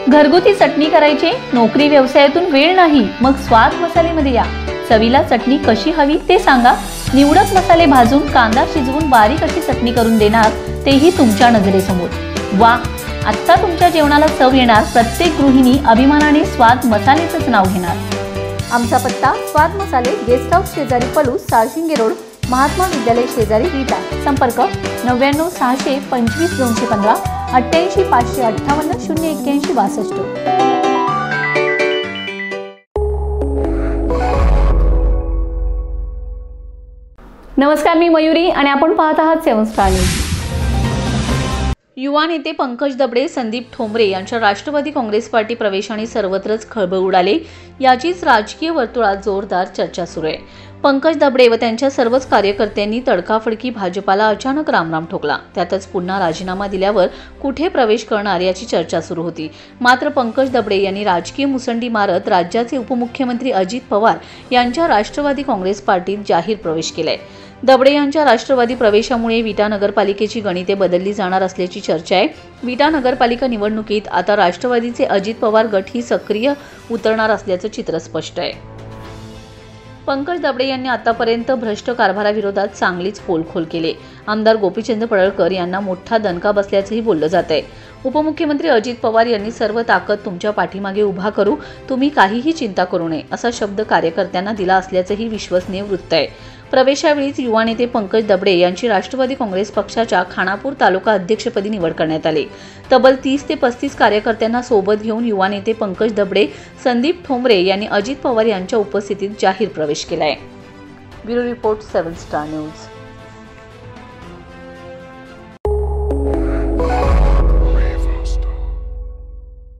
घरगुती चटणी करायची, नोकरी व्यवसायातून वेळ नाही, मग स्वाद मसालेमध्ये या। चवीला चटणी कशी हवी ते सांगा। निवडक मसाले भाजून कांदा शिजवून बारीक अशी चटणी करून देणार, तेही तुमच्या नजरेसमोर। वा, आता तुमच्या जेवणाला चव येणार। प्रत्येक गृहिणी अभिमानाने स्वाद मसालेचंच नाव घेणार। आमचा पत्ता स्वाद मसाले, गेस्ट हाऊस शेजारी पलूस, साळशिंगे रोड, महात्मा विद्यालय शेजारी विटा। संपर्क 99 625 215 88 558 081 62। नमस्कार, मी मयुरी आणि आपण पाहत आहात 7 स्टार न्यूज। युवा नेते पंकज दबडे, संदीप ठोंबरे यांच्या राष्ट्रवादी काँग्रेस पार्टी प्रवेशाने सर्वत्रच खळबळ उडाली। याचीच राजकीय वर्तुळात जोरदार चर्चा सुरू आहे। पंकज दबडे व त्यांच्या सर्वच कार्यकर्त्यांनी तडकाफडकी भाजपाला अचानक रामराम ठोकला। त्यातच पुन्हा राजीनामा दिल्यावर कुठे प्रवेश करणार याची चर्चा सुरू होती। मात्र पंकज दबडे यांनी राजकीय मुसंडी मारत राज्याचे उपमुख्यमंत्री अजित पवार यांच्या राष्ट्रवादी काँग्रेस पार्टीत जाहीर प्रवेश केलाय। दबडे यांच्या राष्ट्रवादी प्रवेशामुळे विटा नगरपालिकेची गणिते बदलली जाणार असल्याची चर्चा आहे। विटा नगरपालिका निवडणुकीत आता राष्ट्रवादीचे अजित पवार गट ही सक्रिय उतरणार असल्याचं चित्र स्पष्ट आहे। पंकज दबडे यांनी आतापर्यंत भ्रष्ट कारभाराविरोधात चांगलीच पोलखोल केली। आमदार गोपीचंद पडळकर यांना मोठा दणका बसल्याचंही बोललं जात आहे। उपमुख्यमंत्री अजित पवार यांनी सर्व ताकद तुमच्या पाठीमागे उभा करू, तुम्ही काहीही चिंता करू नये असा शब्द कार्यकर्त्यांना दिला असल्याचंही विश्वसनीय वृत्त आहे। प्रवेशावेळीच युवा नेते पंकज दबडे यांची राष्ट्रवादी काँग्रेस पक्षाच्या खानापूर तालुका अध्यक्षपदी निवड करण्यात आली। तब्बल 30 ते 35 कार्यकर्त्यांना सोबत घेऊन युवा नेते पंकज दबडे, संदीप ठोंबरे यांनी अजित पवार यांच्या उपस्थितीत जाहीर प्रवेश केलाय। Bureau report 7 star news.